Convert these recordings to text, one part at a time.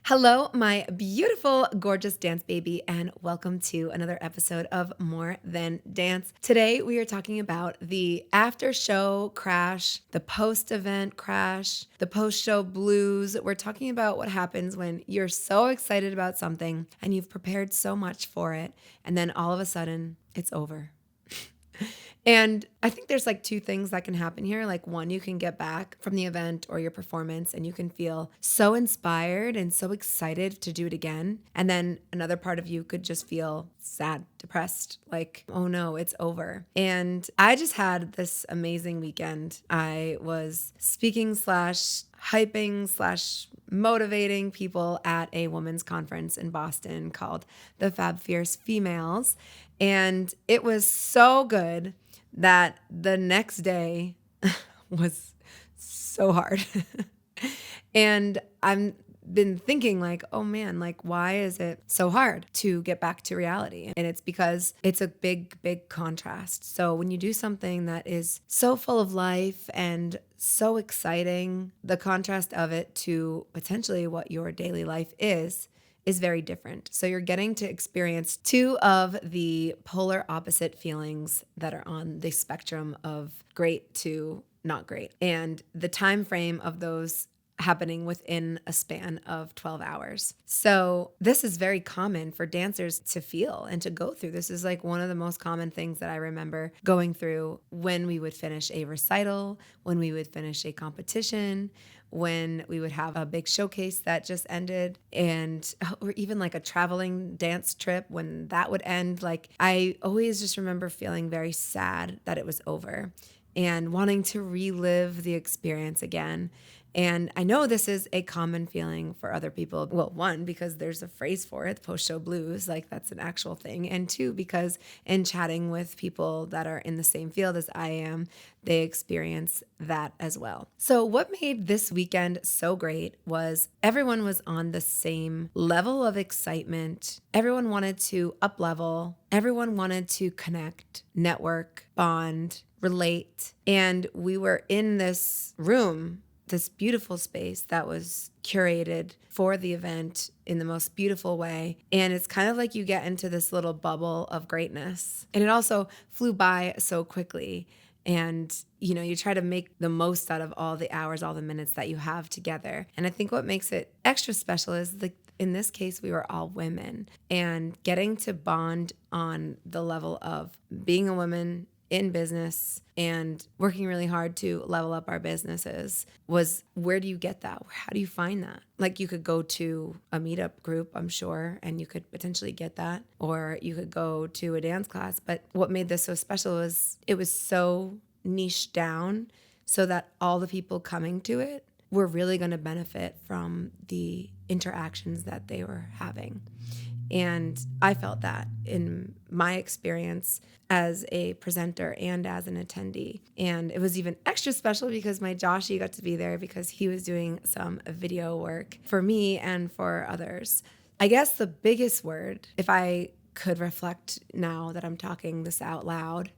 Hello, my beautiful, gorgeous dance baby, and welcome to another episode of More Than Dance. Today, we are talking about the after show crash, the post event crash, the post show blues. We're talking about what happens when you're so excited about something and you've prepared so much for it, and then all of a sudden, it's over. And I think there's like two things that can happen here. Like, one, you can get back from the event or your performance and you can feel so inspired and so excited to do it again. And then another part of you could just feel sad, depressed, like, oh no, it's over. And I just had this amazing weekend. I was speaking slash hyping slash motivating people at a women's conference in Boston called the Fab Fierce Females. And it was so good that the next day was so hard. And I'm been thinking like, oh man, like why is it so hard to get back to reality? And it's because it's a big, big contrast. So when you do something that is so full of life and so exciting, the contrast of it to potentially what your daily life is very different. So you're getting to experience two of the polar opposite feelings that are on the spectrum of great to not great. And the time frame of those happening within a span of 12 hours. So this is very common for dancers to feel and to go through. This is like one of the most common things that I remember going through when we would finish a recital, when we would finish a competition, when we would have a big showcase that just ended, or even like a traveling dance trip when that would end. Like, I always just remember feeling very sad that it was over and wanting to relive the experience again. And I know this is a common feeling for other people. Well, one, because there's a phrase for it, post-show blues, like that's an actual thing. And two, because in chatting with people that are in the same field as I am, they experience that as well. So what made this weekend so great was everyone was on the same level of excitement. Everyone wanted to up level. Everyone wanted to connect, network, bond, relate. And we were in this room, this beautiful space that was curated for the event in the most beautiful way. And it's kind of like you get into this little bubble of greatness. And it also flew by so quickly. And, you try to make the most out of all the hours, all the minutes that you have together. And I think what makes it extra special is in this case, we were all women, and getting to bond on the level of being a woman in business and working really hard to level up our businesses was, where do you get that? How do you find that? Like, you could go to a meetup group, I'm sure, and you could potentially get that, or you could go to a dance class. But what made this so special was it was so niched down so that all the people coming to it were really going to benefit from the interactions that they were having. And I felt that in my experience as a presenter and as an attendee. And it was even extra special because my Joshie got to be there because he was doing some video work for me and for others. I guess the biggest word, if I could reflect now that I'm talking this out loud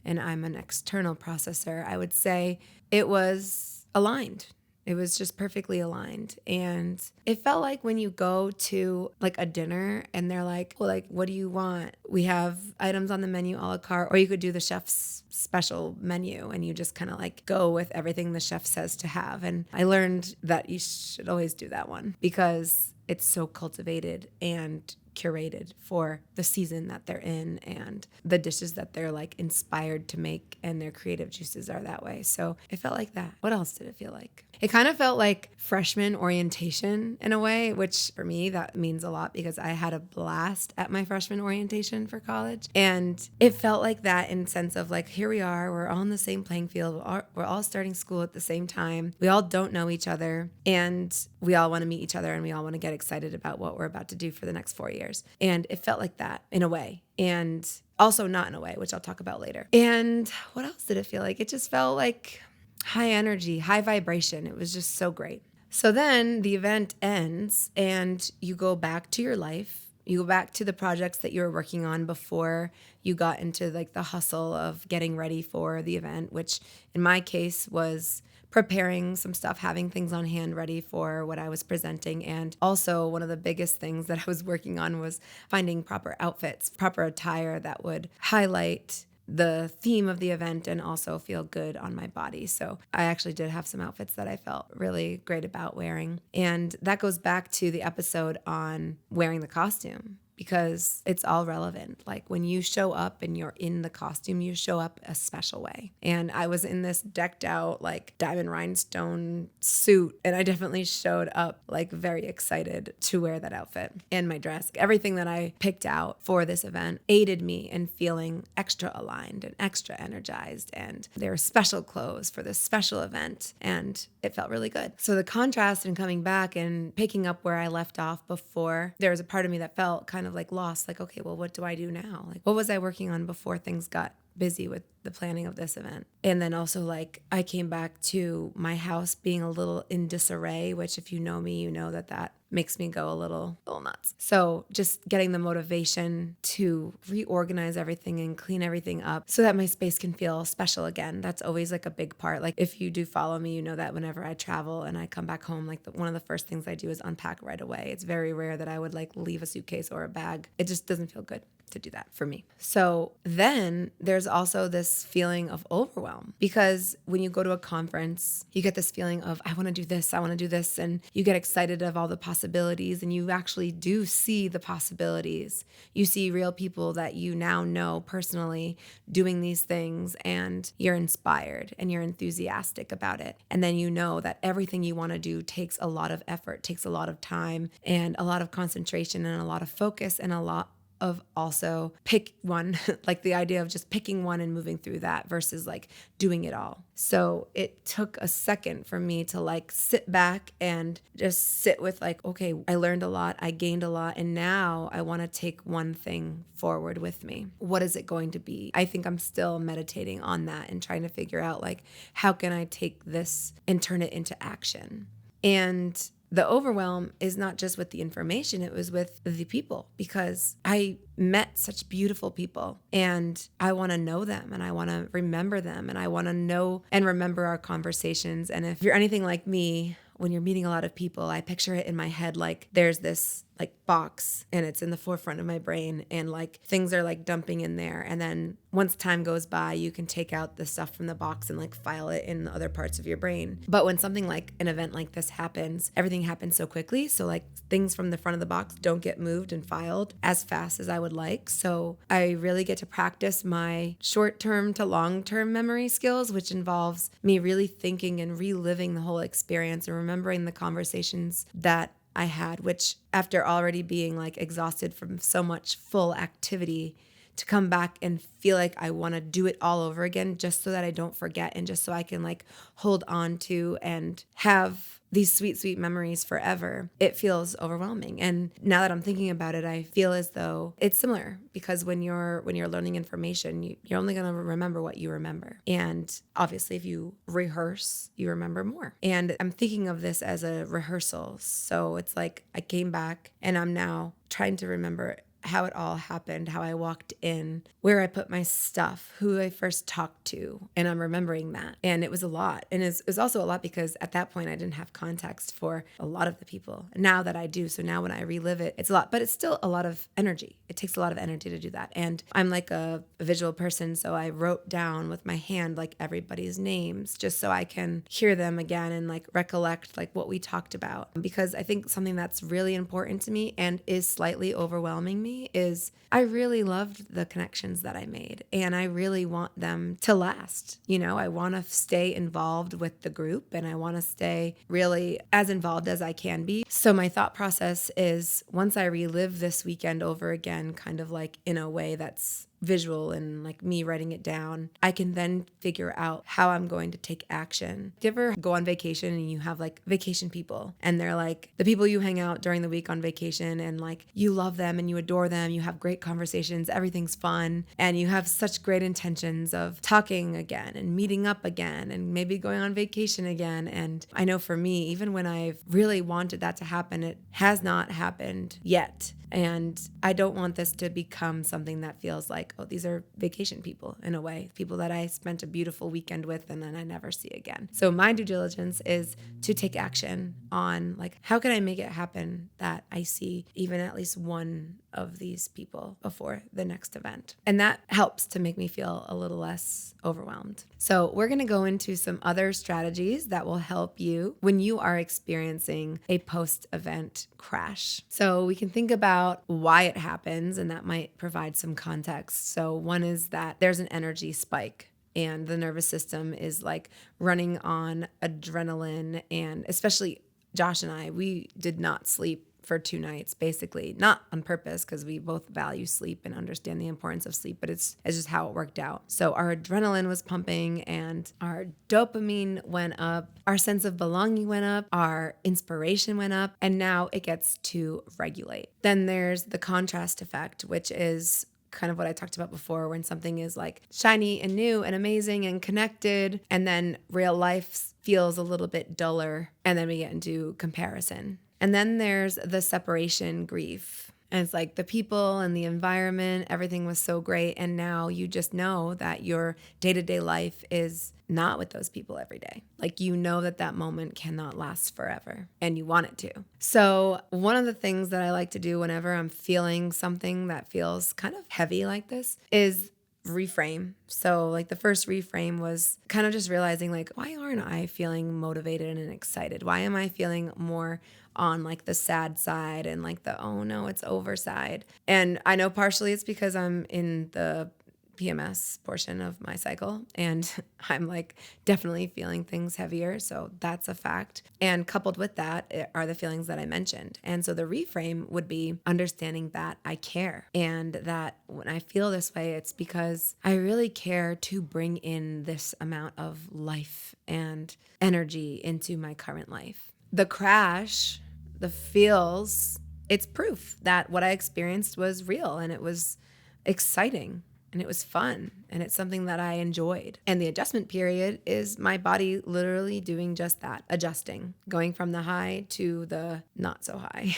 and I'm an external processor, I would say it was aligned. It was just perfectly aligned. And it felt like when you go to like a dinner and they're like, well, like, what do you want? We have items on the menu a la carte, or you could do the chef's special menu and you just kind of like go with everything the chef says to have. And I learned that you should always do that one because it's so cultivated and curated for the season that they're in and the dishes that they're like inspired to make, and their creative juices are that way. So it felt like that. What else did it feel like? It kind of felt like freshman orientation in a way, which for me, that means a lot because I had a blast at my freshman orientation for college. And it felt like that in sense of like, here we are, we're all on the same playing field. We're all starting school at the same time. We all don't know each other, and we all want to meet each other, and we all want to get excited about what we're about to do for the next 4 years. And it felt like that in a way, and also not in a way, which I'll talk about later. And what else did it feel like? It just felt like high energy, high vibration. It was just so great. So then the event ends and you go back to your life. You go back to the projects that you were working on before you got into like the hustle of getting ready for the event, which in my case was preparing some stuff, having things on hand ready for what I was presenting. And also, one of the biggest things that I was working on was finding proper outfits, proper attire that would highlight the theme of the event and also feel good on my body. So I actually did have some outfits that I felt really great about wearing. And that goes back to the episode on wearing the costume, because it's all relevant. Like when you show up and you're in the costume, you show up a special way. And I was in this decked out like diamond rhinestone suit, and I definitely showed up like very excited to wear that outfit and my dress. Everything that I picked out for this event aided me in feeling extra aligned and extra energized. And they were special clothes for this special event, and it felt really good. So the contrast in coming back and picking up where I left off before, there was a part of me that felt kind of like lost, like, okay, well, what do I do now? Like, what was I working on before things got busy with the planning of this event? And then also, like, I came back to my house being a little in disarray, which if you know me, you know that makes me go a little nuts. So just getting the motivation to reorganize everything and clean everything up so that my space can feel special again. That's always like a big part. Like if you do follow me, you know that whenever I travel and I come back home, like one of the first things I do is unpack right away. It's very rare that I would like leave a suitcase or a bag. It just doesn't feel good to do that for me. So then there's also this feeling of overwhelm, because when you go to a conference, you get this feeling of, I want to do this, I want to do this. And you get excited of all the possibilities, and you actually do see the possibilities. You see real people that you now know personally doing these things, and you're inspired and you're enthusiastic about it. And then you know that everything you want to do takes a lot of effort, takes a lot of time and a lot of concentration and a lot of focus and a lot of also pick one, like the idea of just picking one and moving through that versus like doing it all. So it took a second for me to like sit back and just sit with like, okay, I learned a lot, I gained a lot, and now I want to take one thing forward with me. What is it going to be? I think I'm still meditating on that and trying to figure out like, how can I take this and turn it into action? And the overwhelm is not just with the information, it was with the people, because I met such beautiful people and I want to know them and I want to remember them and I want to know and remember our conversations. And if you're anything like me, when you're meeting a lot of people, I picture it in my head like there's this like box and it's in the forefront of my brain and like things are like dumping in there. And then once time goes by, you can take out the stuff from the box and like file it in the other parts of your brain. But when something like an event like this happens, everything happens so quickly. So like things from the front of the box don't get moved and filed as fast as I would like. So I really get to practice my short-term to long-term memory skills, which involves me really thinking and reliving the whole experience and remembering the conversations that I had, which after already being like exhausted from so much full activity, to come back and feel like I want to do it all over again just so that I don't forget and just so I can like hold on to and have these sweet, sweet memories forever, it feels overwhelming. And now that I'm thinking about it, I feel as though it's similar, because when you're learning information, you're only going to remember what you remember. And obviously, if you rehearse, you remember more. And I'm thinking of this as a rehearsal. So it's like I came back and I'm now trying to remember how it all happened, how I walked in, where I put my stuff, who I first talked to, and I'm remembering that. And it was a lot. And it was also a lot because at that point I didn't have context for a lot of the people. Now that I do, so now when I relive it, it's a lot, but it's still a lot of energy. It takes a lot of energy to do that. And I'm like a visual person, so I wrote down with my hand like everybody's names just so I can hear them again and like recollect like what we talked about. Because I think something that's really important to me and is slightly overwhelming me is I really loved the connections that I made and I really want them to last. You know, I want to stay involved with the group and I want to stay really as involved as I can be. So my thought process is once I relive this weekend over again, kind of like in a way that's visual and like me writing it down, I can then figure out how I'm going to take action. Do you ever go on vacation and you have like vacation people and they're like the people you hang out during the week on vacation and like you love them and you adore them, you have great conversations, everything's fun, and you have such great intentions of talking again and meeting up again and maybe going on vacation again. And I know for me, even when I've really wanted that to happen, it has not happened yet. And I don't want this to become something that feels like like, oh, these are vacation people in a way, people that I spent a beautiful weekend with and then I never see again. So my due diligence is to take action on like, how can I make it happen that I see even at least one of these people before the next event? And that helps to make me feel a little less overwhelmed. So we're going to go into some other strategies that will help you when you are experiencing a post-event crash. So we can think about why it happens, and that might provide some context. So one is that there's an energy spike and the nervous system is like running on adrenaline, and especially Josh and I, we did not sleep for 2 nights, basically, not on purpose because we both value sleep and understand the importance of sleep, but it's just how it worked out. So our adrenaline was pumping and our dopamine went up, our sense of belonging went up, our inspiration went up, and now it gets to regulate. Then there's the contrast effect, which is kind of what I talked about before, when something is like shiny and new and amazing and connected, and then real life feels a little bit duller, and then we get into comparison. And then there's the separation grief. And it's like the people and the environment, everything was so great. And now you just know that your day-to-day life is not with those people every day. Like, you know that moment cannot last forever and you want it to. So one of the things that I like to do whenever I'm feeling something that feels kind of heavy like this is reframe. So like the first reframe was kind of just realizing like, why aren't I feeling motivated and excited? Why am I feeling more on like the sad side and like the, oh no, it's over side? And I know partially it's because I'm in the PMS portion of my cycle and I'm like definitely feeling things heavier. So that's a fact. And coupled with that are the feelings that I mentioned. And so the reframe would be understanding that I care, and that when I feel this way, it's because I really care to bring in this amount of life and energy into my current life. The crash, the feels, it's proof that what I experienced was real and it was exciting. And it was fun, and it's something that I enjoyed. And the adjustment period is my body literally doing just that, adjusting, going from the high to the not so high.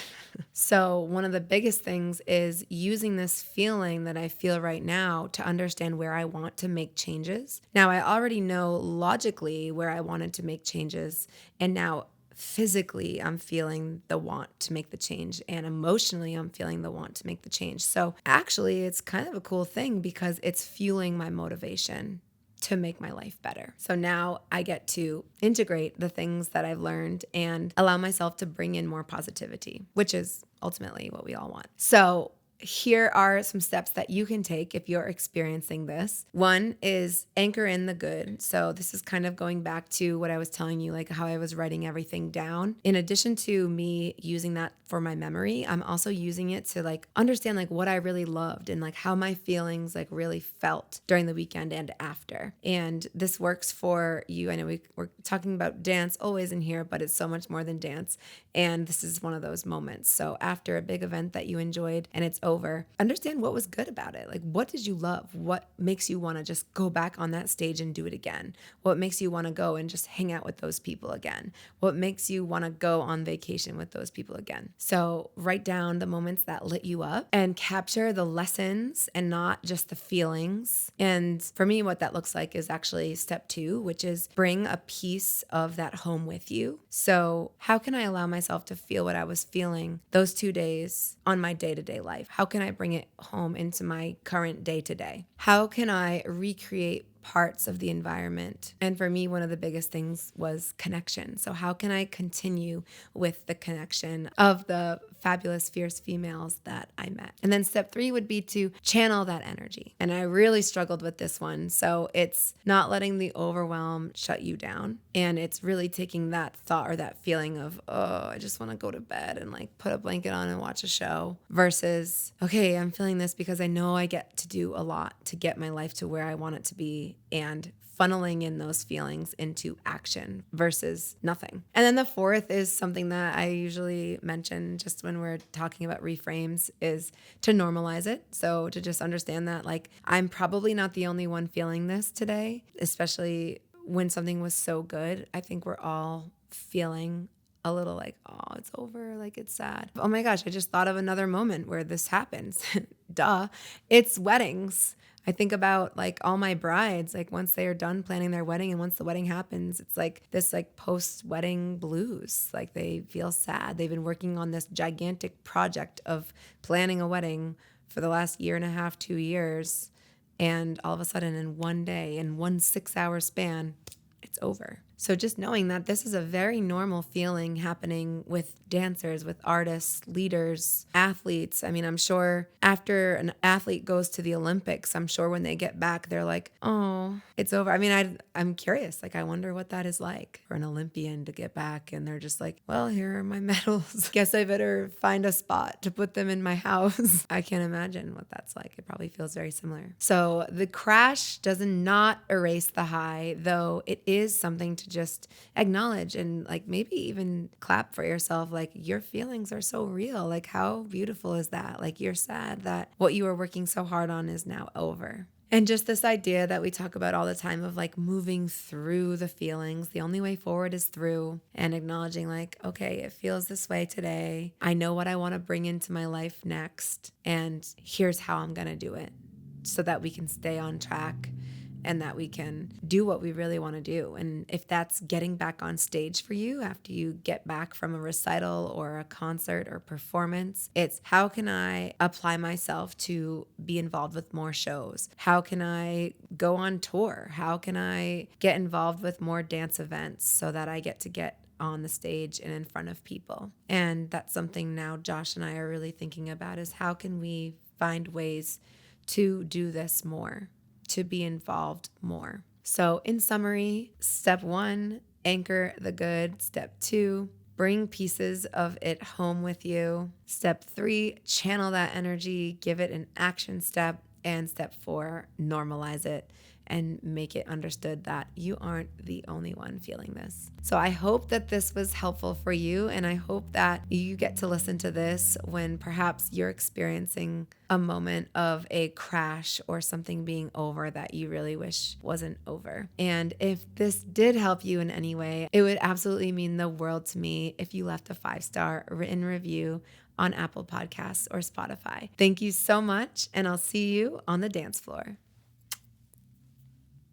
So one of the biggest things is using this feeling that I feel right now to understand where I want to make changes. Now, I already know logically where I wanted to make changes, and now physically, I'm feeling the want to make the change, and emotionally, I'm feeling the want to make the change. So actually, it's kind of a cool thing because it's fueling my motivation to make my life better. So now I get to integrate the things that I've learned and allow myself to bring in more positivity, which is ultimately what we all want. So here are some steps that you can take if you're experiencing this. One is anchor in the good. So this is kind of going back to what I was telling you, like how I was writing everything down. In addition to me using that for my memory, I'm also using it to like understand like what I really loved and like how my feelings like really felt during the weekend and after. And this works for you. I know we're talking about dance always in here, but it's so much more than dance. And this is one of those moments. So after a big event that you enjoyed and it's over, understand what was good about it. Like, what did you love? What makes you want to just go back on that stage and do it again? What makes you want to go and just hang out with those people again? What makes you want to go on vacation with those people again? So write down the moments that lit you up and capture the lessons and not just the feelings. And for me, what that looks like is actually step 2, which is bring a piece of that home with you. So how can I allow myself to feel what I was feeling those 2 days on my day-to-day life? How can I bring it home into my current day-to-day? How can I recreate parts of the environment? And for me, one of the biggest things was connection. So how can I continue with the connection of the fabulous, fierce females that I met? And then step 3 would be to channel that energy. And I really struggled with this one. So it's not letting the overwhelm shut you down. And it's really taking that thought or that feeling of, oh, I just want to go to bed and like put a blanket on and watch a show, versus, okay, I'm feeling this because I know I get to do a lot to get my life to where I want it to be, and funneling in those feelings into action versus nothing. And then the 4th is something that I usually mention just when we're talking about reframes, is to normalize it. So to just understand that like I'm probably not the only one feeling this today, especially when something was so good. I think we're all feeling a little like, oh, it's over, like it's sad. Oh my gosh, I just thought of another moment where this happens. Duh. It's weddings. I think about like all my brides, like once they are done planning their wedding and once the wedding happens, it's like this like post-wedding blues. Like they feel sad. They've been working on this gigantic project of planning a wedding for the last year and a half, 2 years. And all of a sudden in one day, in one 6-hour span, it's over. So just knowing that this is a very normal feeling happening with dancers, with artists, leaders, athletes. I mean, I'm sure after an athlete goes to the Olympics, I'm sure when they get back, they're like, oh, it's over. I mean, I'm curious. Like, I wonder what that is like for an Olympian to get back. And they're just like, well, here are my medals. Guess I better find a spot to put them in my house. I can't imagine what that's like. It probably feels very similar. So the crash does not erase the high, though it is something to just acknowledge and like maybe even clap for yourself. Like your feelings are so real. Like how beautiful is that? Like you're sad that what you were working so hard on is now over. And just this idea that we talk about all the time of like moving through the feelings. The only way forward is through, and acknowledging like, okay, it feels this way today. I know what I want to bring into my life next. And here's how I'm going to do it so that we can stay on track and that we can do what we really want to do. And if that's getting back on stage for you after you get back from a recital or a concert or performance, it's how can I apply myself to be involved with more shows? How can I go on tour? How can I get involved with more dance events so that I get on the stage and in front of people? And that's something now Josh and I are really thinking about, is how can we find ways to do this more, to be involved more. So in summary, step 1, anchor the good. Step 2, bring pieces of it home with you. Step 3, channel that energy, give it an action step. And step 4, normalize it and make it understood that you aren't the only one feeling this. So I hope that this was helpful for you, and I hope that you get to listen to this when perhaps you're experiencing a moment of a crash or something being over that you really wish wasn't over. And if this did help you in any way, it would absolutely mean the world to me if you left a 5-star written review on Apple Podcasts or Spotify. Thank you so much, and I'll see you on the dance floor.